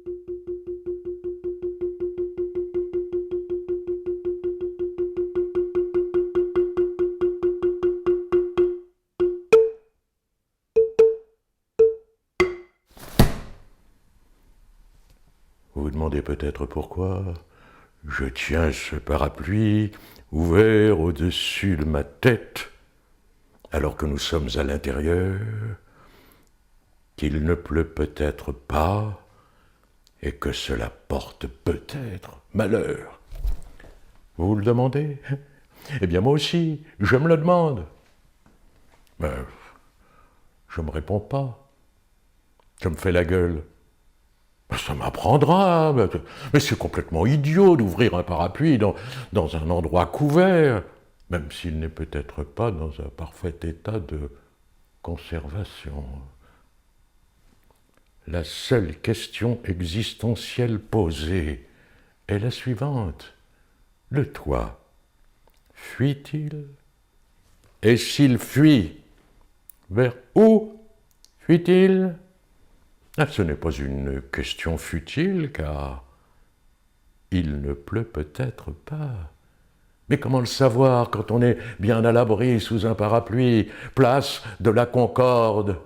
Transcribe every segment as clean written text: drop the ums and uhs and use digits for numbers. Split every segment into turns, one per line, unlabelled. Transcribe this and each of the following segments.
Vous vous demandez peut-être pourquoi je tiens ce parapluie ouvert au-dessus de ma tête, alors que nous sommes à l'intérieur, qu'il ne pleut peut-être pas, et que cela porte peut-être malheur. Vous vous le demandez? Eh bien moi aussi, je me le demande. Mais je ne me réponds pas. Je me fais la gueule. Ça m'apprendra, mais c'est complètement idiot d'ouvrir un parapluie dans un endroit couvert, même s'il n'est peut-être pas dans un parfait état de conservation. La seule question existentielle posée est la suivante. Le toit fuit-il? Et s'il fuit, vers où fuit-il? Ce n'est pas une question futile, car il ne pleut peut-être pas. Mais comment le savoir quand on est bien à l'abri sous un parapluie, place de la Concorde?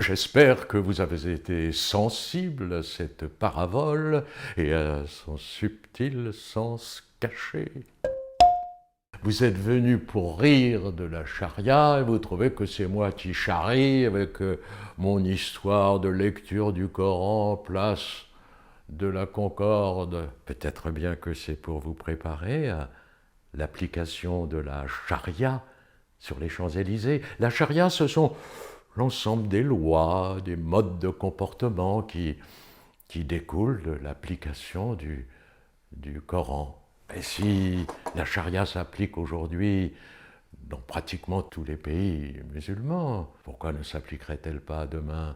J'espère que vous avez été sensible à cette parabole et à son subtil sens caché. Vous êtes venu pour rire de la charia et vous trouvez que c'est moi qui charrie avec mon histoire de lecture du Coran, place de la Concorde. Peut-être bien que c'est pour vous préparer à l'application de la charia sur les Champs-Élysées. La charia, ce sont l'ensemble des lois, des modes de comportement qui découlent de l'application du Coran. Et si la charia s'applique aujourd'hui dans pratiquement tous les pays musulmans, pourquoi ne s'appliquerait-elle pas demain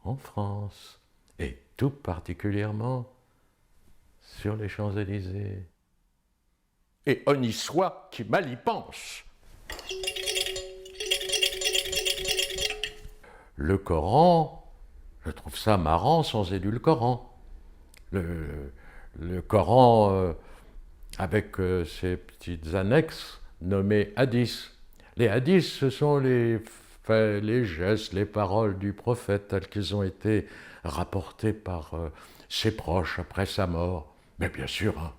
en France? Et tout particulièrement sur les Champs-Élysées. Et on y soit qui mal y pense. Le Coran, je trouve ça marrant sans édulcorant. Le Coran avec ces petites annexes nommées hadiths. Les hadiths, ce sont les faits, les gestes, les paroles du prophète tels qu'ils ont été rapportés par ses proches après sa mort. Mais bien sûr, hein,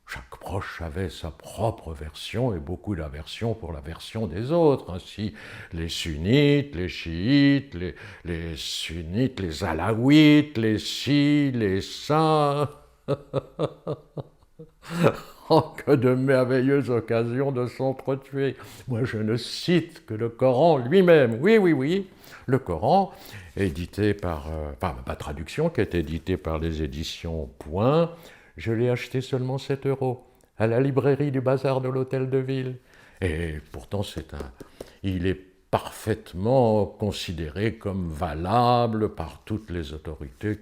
chaque proche avait sa propre version et beaucoup d'aversion pour la version des autres. Ainsi, les sunnites, les chiites, les sunnites, les alaouites, les chi, les saints. Oh, que de merveilleuses occasions de s'entretuer. Moi, je ne cite que le Coran lui-même. Oui, oui, oui. Le Coran, édité par... enfin, ma traduction, qui est éditée par les éditions Point, je l'ai acheté seulement 7 € à la librairie du bazar de l'Hôtel de Ville. Et pourtant, il est parfaitement considéré comme valable par toutes les autorités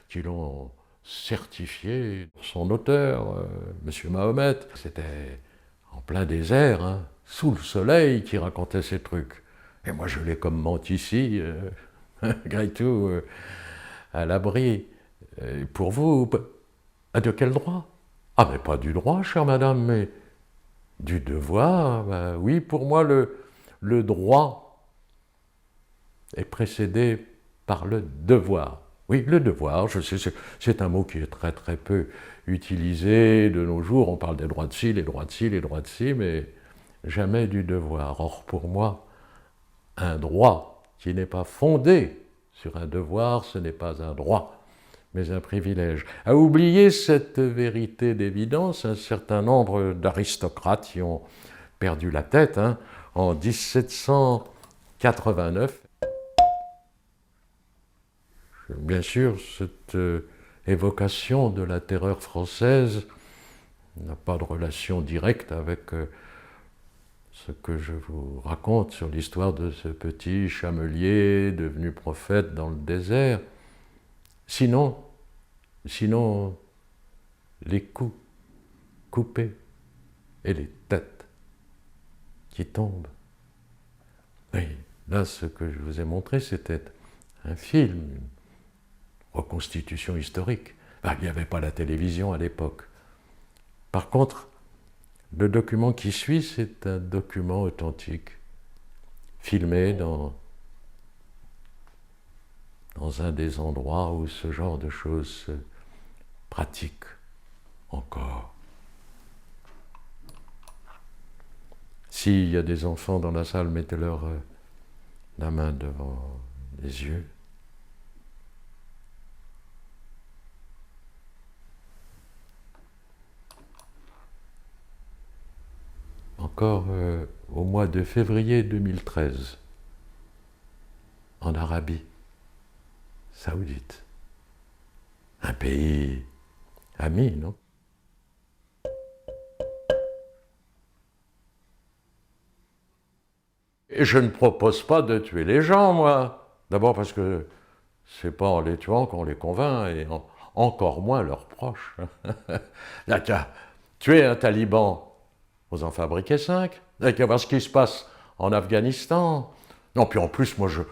qui l'ont certifié. Son auteur, M. Mahomet, c'était en plein désert, hein, sous le soleil, qui racontait ces trucs. Et moi, je l'ai comme menti ici, malgré tout, à l'abri. Et pour vous, de quel droit? Ah, mais pas du droit, chère madame, mais du devoir. Ben oui, pour moi, le droit est précédé par le devoir. Oui, le devoir, je sais, c'est un mot qui est très très peu utilisé de nos jours. On parle des droits de ci, les droits de ci, les droits de ci, mais jamais du devoir. Or, pour moi, un droit qui n'est pas fondé sur un devoir, ce n'est pas un droit, mais un privilège. À oublier cette vérité d'évidence, un certain nombre d'aristocrates qui ont perdu la tête en 1789. Bien sûr, cette évocation de la terreur française n'a pas de relation directe avec ce que je vous raconte sur l'histoire de ce petit chamelier devenu prophète dans le désert. Sinon, les coups coupés et les têtes qui tombent. Oui, là, ce que je vous ai montré, c'était un film, une reconstitution historique. Ben, il n'y avait pas la télévision à l'époque. Par contre, le document qui suit, c'est un document authentique, filmé dans un des endroits où ce genre de choses se pratique encore. S'il y a des enfants dans la salle, mettez-leur la main devant les yeux. Encore au mois de février 2013, en Arabie Saoudite. Un pays ami, non? Et je ne propose pas de tuer les gens, moi. D'abord parce que c'est pas en les tuant qu'on les convainc, et encore moins leurs proches. Là, tiens, tuer un taliban, vous en fabriquez 5. Vous allez voir ce qui se passe en Afghanistan. Non, puis en plus, moi, je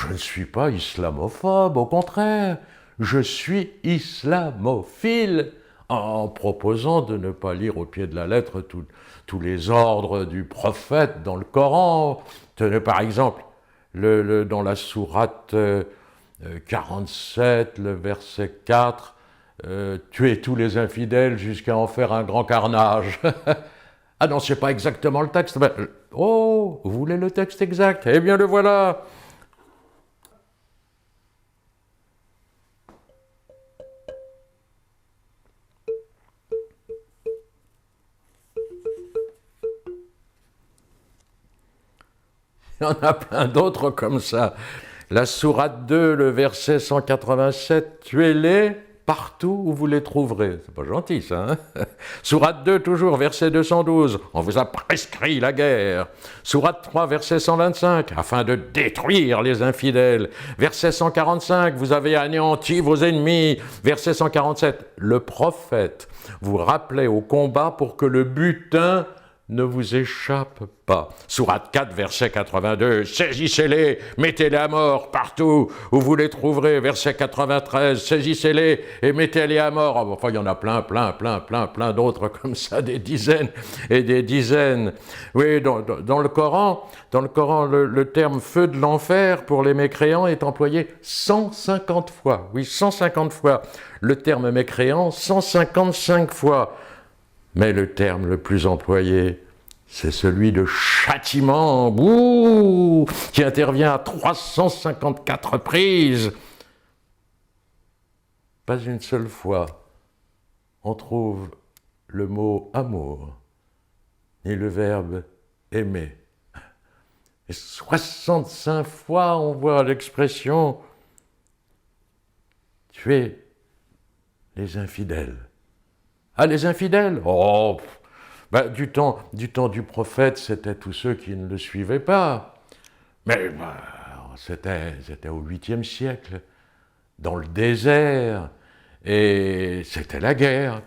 ne suis pas islamophobe, au contraire. Je suis islamophile, en proposant de ne pas lire au pied de la lettre tous les ordres du prophète dans le Coran. Tenez, par exemple, dans la sourate 47, le verset 4, tuer tous les infidèles jusqu'à en faire un grand carnage. Ah non, c'est pas exactement le texte. Oh, vous voulez le texte exact? Eh bien, le voilà. Il y en a plein d'autres comme ça. La sourate 2, le verset 187, tuez-les partout où vous les trouverez. C'est pas gentil, ça, hein? Sourate 2, toujours, verset 212, on vous a prescrit la guerre. Sourate 3, verset 125, afin de détruire les infidèles. Verset 145, vous avez anéanti vos ennemis. Verset 147, le prophète vous rappelait au combat pour que le butin ne vous échappe pas. Sourate 4, verset 82, saisissez-les, mettez-les à mort partout où vous les trouverez. Verset 93, saisissez-les et mettez-les à mort. Enfin, il y en a plein d'autres comme ça, des dizaines et des dizaines. Oui, dans le Coran, le terme feu de l'enfer pour les mécréants est employé 150 fois. Oui, 150 fois. Le terme mécréant, 155 fois. Mais le terme le plus employé, c'est celui de châtiment, qui intervient à 354 reprises. Pas une seule fois, on trouve le mot amour, ni le verbe aimer. Et 65 fois, on voit l'expression tuer les infidèles. Ah, les infidèles? Oh, ben, du temps du prophète, c'était tous ceux qui ne le suivaient pas. Mais ben, c'était au 8e siècle, dans le désert, et c'était la guerre.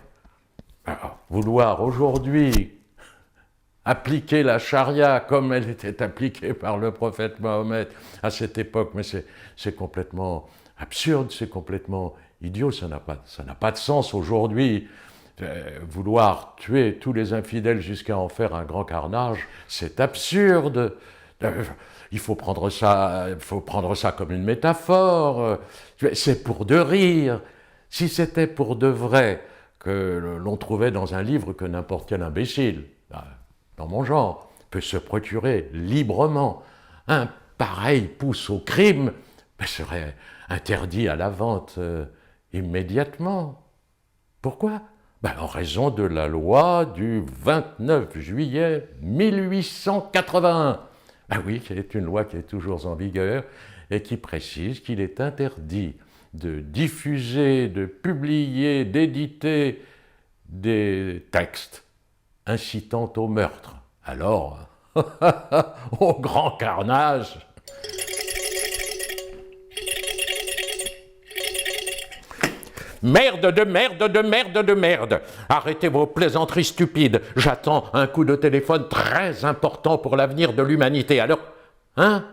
Alors, vouloir aujourd'hui appliquer la charia comme elle était appliquée par le prophète Mahomet à cette époque, mais c'est complètement absurde, c'est complètement idiot, ça n'a pas de sens aujourd'hui. Vouloir tuer tous les infidèles jusqu'à en faire un grand carnage, c'est absurde. Il faut prendre ça comme une métaphore. C'est pour de rire. Si c'était pour de vrai, que l'on trouvait dans un livre que n'importe quel imbécile, dans mon genre, peut se procurer librement un pareil pouce au crime, serait interdit à la vente immédiatement. Pourquoi? En raison de la loi du 29 juillet 1881. Oui, c'est une loi qui est toujours en vigueur et qui précise qu'il est interdit de diffuser, de publier, d'éditer des textes incitant au meurtre. Alors, au grand carnage. Merde de merde de merde de merde. Arrêtez vos plaisanteries stupides. J'attends un coup de téléphone très important pour l'avenir de l'humanité. Alors, hein?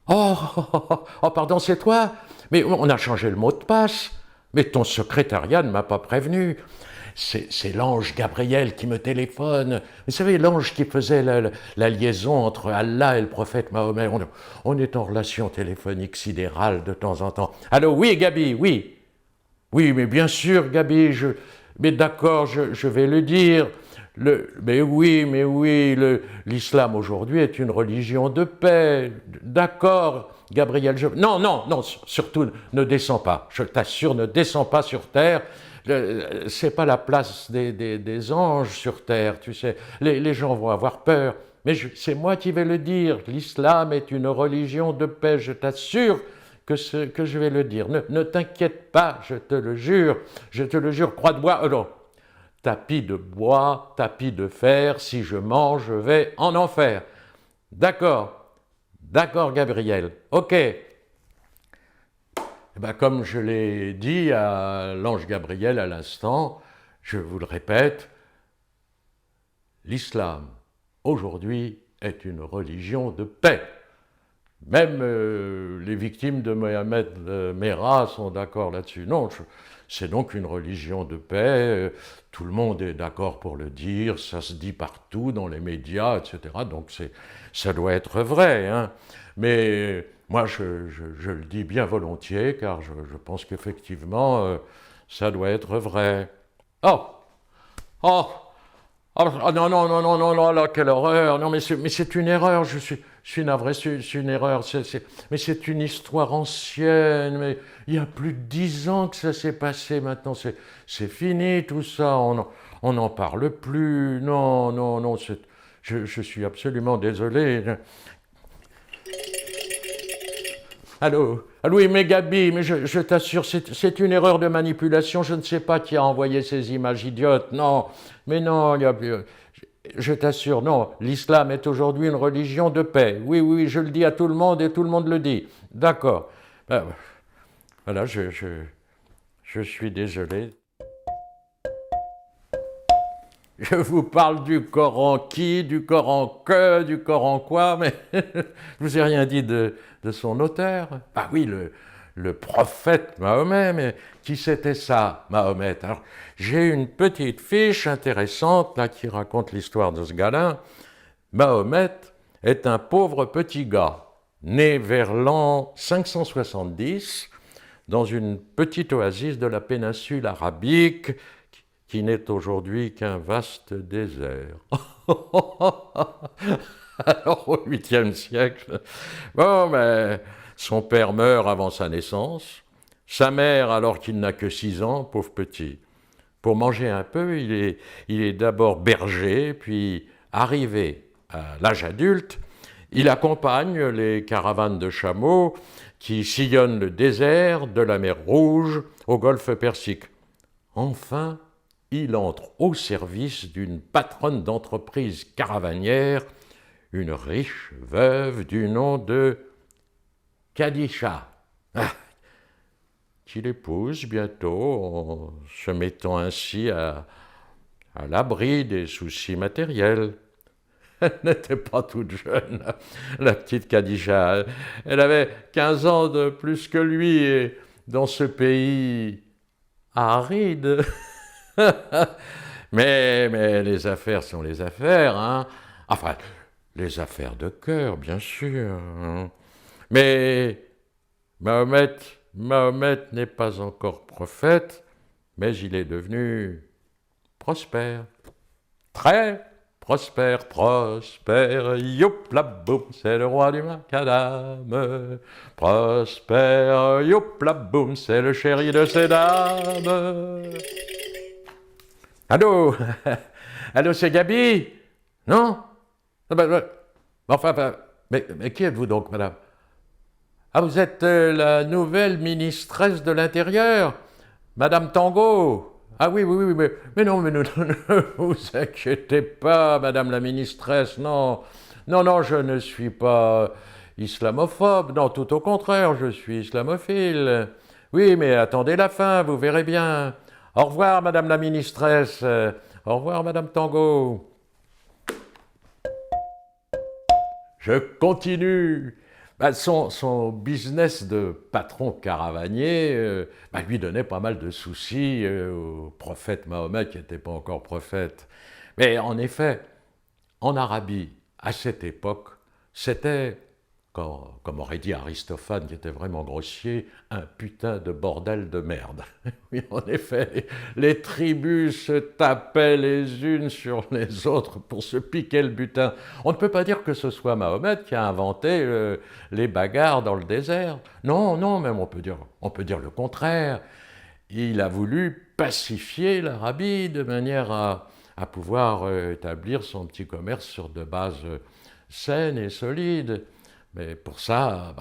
Oh, pardon, c'est toi? Mais on a changé le mot de passe. Mais ton secrétariat ne m'a pas prévenu. C'est l'ange Gabriel qui me téléphone. Vous savez, l'ange qui faisait la liaison entre Allah et le prophète Mahomet. On est en relation téléphonique sidérale de temps en temps. Allô, oui, Gabi, oui. Oui, mais bien sûr, Gabi, mais d'accord, je vais le dire. Mais oui, l'islam aujourd'hui est une religion de paix. D'accord, Gabriel. Non, surtout ne descends pas. Je t'assure, ne descends pas sur terre. C'est pas la place des anges sur terre, tu sais. Les gens vont avoir peur. Mais c'est moi qui vais le dire. L'islam est une religion de paix, je t'assure que je vais le dire. Ne t'inquiète pas, je te le jure, croix de bois. Non. Tapis de bois, tapis de fer, si je mange, je vais en enfer. D'accord, Gabriel, ok. Eh bien, comme je l'ai dit à l'ange Gabriel à l'instant, je vous le répète, l'islam, aujourd'hui, est une religion de paix. Même les victimes de Mohamed Merah sont d'accord là-dessus. Non, c'est donc une religion de paix, tout le monde est d'accord pour le dire, ça se dit partout dans les médias, etc. Donc ça doit être vrai. Hein. Mais moi, je le dis bien volontiers, car je pense qu'effectivement, ça doit être vrai. Oh, non, là, quelle horreur. Non, mais c'est une erreur, je suis navré, c'est une erreur. Mais c'est une histoire ancienne, mais il y a plus de 10 ans que ça s'est passé maintenant. C'est fini tout ça, on n'en parle plus. Non, je suis absolument désolé. Allô, oui, mais Gabi, mais je t'assure, c'est une erreur de manipulation. Je ne sais pas qui a envoyé ces images idiotes. Non, mais non, je t'assure, non. L'islam est aujourd'hui une religion de paix. Oui, je le dis à tout le monde et tout le monde le dit. D'accord. Ben, voilà, je suis désolé. Je vous parle du Coran qui, du Coran que, du Coran quoi, mais je vous ai rien dit de son auteur. Ah oui, le prophète Mahomet, mais qui c'était ça, Mahomet? Alors, j'ai une petite fiche intéressante là qui raconte l'histoire de ce gars-là. Mahomet est un pauvre petit gars, né vers l'an 570, dans une petite oasis de la péninsule arabique, qui n'est aujourd'hui qu'un vaste désert. Alors, au 8e siècle, bon, mais son père meurt avant sa naissance, sa mère alors qu'il n'a que 6 ans, pauvre petit. Pour manger un peu, il est d'abord berger, puis arrivé à l'âge adulte, il accompagne les caravanes de chameaux qui sillonnent le désert de la mer Rouge au golfe Persique. Enfin, il entre au service d'une patronne d'entreprise caravanière, une riche veuve du nom de Khadija, qu'il épouse bientôt en se mettant ainsi à l'abri des soucis matériels. Elle n'était pas toute jeune, la petite Khadija. Elle avait 15 ans de plus que lui et dans ce pays aride. mais les affaires sont les affaires, hein. Enfin, les affaires de cœur, bien sûr. Hein. Mais Mahomet n'est pas encore prophète, mais il est devenu prospère. Très prospère, youp la boum, c'est le roi du macadam. Prospère, youp la boum, c'est le chéri de ses dames. Allô, c'est Gabi? Non? Mais qui êtes-vous donc, madame? Ah, vous êtes la nouvelle ministresse de l'Intérieur, Madame Tango? Ah oui, mais non, ne vous inquiétez pas, Madame la ministresse, non, je ne suis pas islamophobe, non, tout au contraire, je suis islamophile. Oui, mais attendez la fin, vous verrez bien. Au revoir, Madame la ministresse. Au revoir, Madame Tango. Je continue. Son business de patron caravanier lui donnait pas mal de soucis au prophète Mahomet qui n'était pas encore prophète. Mais en effet, en Arabie, à cette époque, c'était, comme aurait dit Aristophane, qui était vraiment grossier, un putain de bordel de merde. Oui, en effet, les tribus se tapaient les unes sur les autres pour se piquer le butin. On ne peut pas dire que ce soit Mahomet qui a inventé les bagarres dans le désert. Non, non, même on peut dire le contraire. Il a voulu pacifier l'Arabie de manière à pouvoir établir son petit commerce sur de bases saines et solides. Mais pour ça,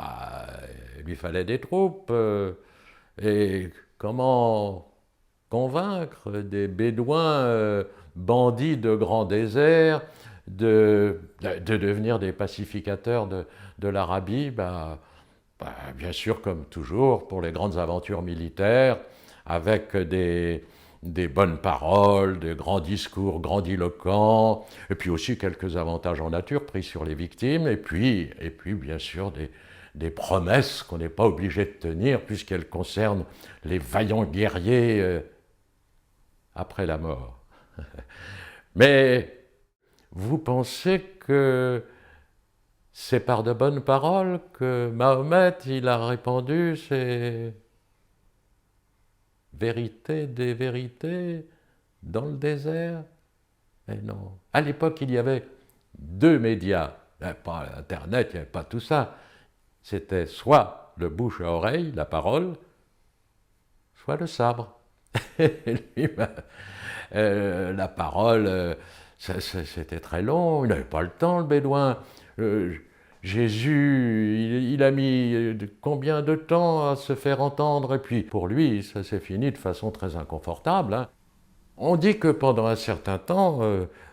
il lui fallait des troupes. Et comment convaincre des Bédouins bandits de grand désert de devenir des pacificateurs de l'Arabie bien sûr, comme toujours, pour les grandes aventures militaires, avec des bonnes paroles, des grands discours grandiloquents, et puis aussi quelques avantages en nature pris sur les victimes, et puis bien sûr, des promesses qu'on n'est pas obligé de tenir, puisqu'elles concernent les vaillants guerriers après la mort. Mais vous pensez que c'est par de bonnes paroles que Mahomet il a répandu ces vérités des vérités dans le désert? Mais non. À l'époque, il y avait deux médias. Il n'y avait pas Internet, il n'y avait pas tout ça. C'était soit le bouche à oreille, la parole, soit le sabre. La parole, c'était très long, il n'avait pas le temps, le Bédouin. Jésus, il a mis combien de temps à se faire entendre? Et puis, pour lui, ça s'est fini de façon très inconfortable. Hein. On dit que pendant un certain temps,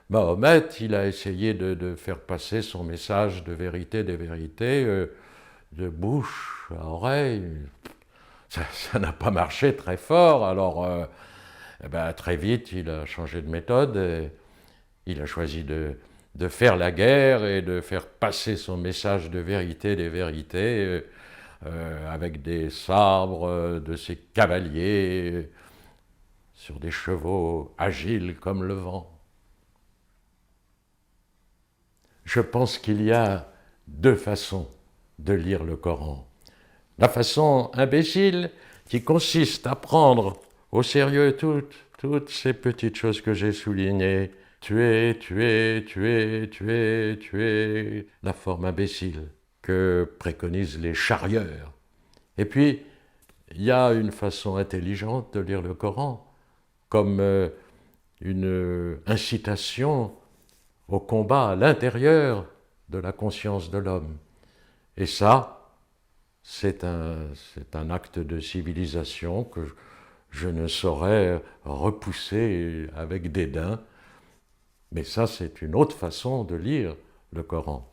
Mahomet, il a essayé de faire passer son message de vérité des vérités de bouche à oreille. Ça n'a pas marché très fort, alors très vite, il a changé de méthode, et il a choisi de faire la guerre et de faire passer son message de vérité des vérités avec des sabres de ses cavaliers sur des chevaux agiles comme le vent. Je pense qu'il y a deux façons de lire le Coran. La façon imbécile qui consiste à prendre au sérieux toutes ces petites choses que j'ai soulignées. Tuer, tuer, tuer, tuer, tuer. La forme imbécile que préconisent les charrieurs. Et puis, il y a une façon intelligente de lire le Coran, comme une incitation au combat à l'intérieur de la conscience de l'homme. Et ça, c'est un acte de civilisation que je ne saurais repousser avec dédain. Mais ça, c'est une autre façon de lire le Coran.